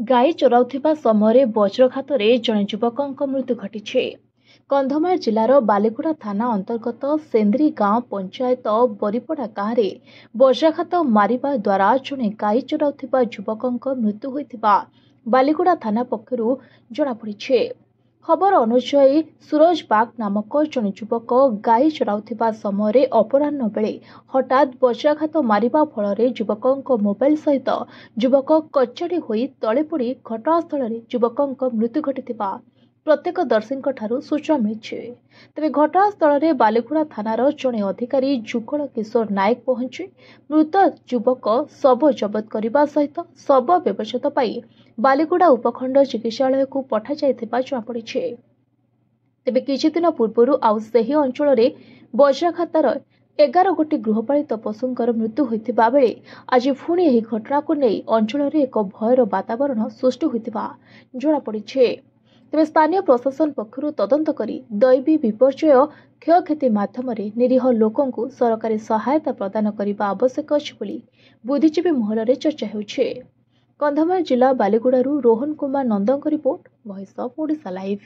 ଗାଈ ଚରାଉଥିବା ସମୟରେ ବଜ୍ରଘାତରେ ଜଣେ ଯୁବକଙ୍କ ମୃତ୍ୟୁ ଘଟିଛି। କନ୍ଧମାଳ ଜିଲ୍ଲାର ବାଲିଗୁଡ଼ା ଥାନା ଅନ୍ତର୍ଗତ ସେନ୍ଦ୍ରି ଗାଁ ପଞ୍ଚାୟତ ବରିପଡ଼ା ଗାଁରେ ବଜ୍ରାଘାତ ମାରିବା ଦ୍ୱାରା ଜଣେ ଗାଈ ଚରାଉଥିବା ଯୁବକଙ୍କ ମୃତ୍ୟୁ ହୋଇଥିବା ବାଲିଗୁଡ଼ା ଥାନା ପକ୍ଷରୁ ଜଣାପଡ଼ିଛି। ଖବର ଅନୁଯାୟୀ ସୁରଜ ବାଗ ନାମକ ଜଣେ ଯୁବକ ଗାଈ ଚରାଉଥିବା ସମୟରେ ଅପରାହ୍ନ ବେଳେ ହଠାତ୍ ବଜ୍ରାଘାତ ମାରିବା ଫଳରେ ଯୁବକଙ୍କ ମୋବାଇଲ ସହିତ ଯୁବକ କଚାଡ଼ି ହୋଇ ତଳେ ପଡ଼ି ଘଟଣାସ୍ଥଳରେ ଯୁବକଙ୍କ ମୃତ୍ୟୁ ଘଟିଥିବା ପ୍ରତ୍ୟକ୍ଷଦର୍ଶୀଙ୍କଠାରୁ ସୂଚନା ମିଳିଛି। ତେବେ ଘଟଣାସ୍ଥଳରେ ବାଲିଗୁଡ଼ା ଥାନାର ଜଣେ ଅଧିକାରୀ ଯୁଗଳ କିଶୋର ନାୟକ ପହଞ୍ଚି ମୃତ ଯୁବକ ଶବ ଜବତ କରିବା ସହିତ ଶବ ବ୍ୟବଚ୍ଛେଦ ପାଇଁ ବାଲିଗୁଡ଼ା ଉପଖଣ୍ଡ ଚିକିତ୍ସାଳୟକୁ ପଠାଯାଇଥିବା ଜଣାପଡ଼ିଛି। ତେବେ କିଛିଦିନ ପୂର୍ବରୁ ଆଉ ସେହି ଅଞ୍ଚଳରେ ବଜ୍ରାଘାତର 11 ଗୋଟି ଗୃହପାଳିତ ପଶୁଙ୍କର ମୃତ୍ୟୁ ହୋଇଥିବା ବେଳେ ଆଜି ପୁଣି ଏହି ଘଟଣାକୁ ନେଇ ଅଞ୍ଚଳରେ ଏକ ଭୟର ବାତାବରଣ ସୃଷ୍ଟି ହୋଇଥିବା ଜଣାପଡ଼ିଛି। ତେବେ ସ୍ଥାନୀୟ ପ୍ରଶାସନ ପକ୍ଷରୁ ତଦନ୍ତ କରି ଦୈବୀ ବିପର୍ଯ୍ୟୟ କ୍ଷୟକ୍ଷତି ମାଧ୍ୟମରେ ନିରୀହ ଲୋକଙ୍କୁ ସରକାରୀ ସହାୟତା ପ୍ରଦାନ କରିବା ଆବଶ୍ୟକ ଅଛି ବୋଲି ବୁଦ୍ଧିଜୀବୀ ମହଲରେ ଚର୍ଚ୍ଚା ହେଉଛି। କନ୍ଧମାଳ ଜିଲ୍ଲା ବାଲିଗୁଡ଼ାରୁ ରୋହନ କୁମାର ନନ୍ଦଙ୍କ report, voice of Odisha live.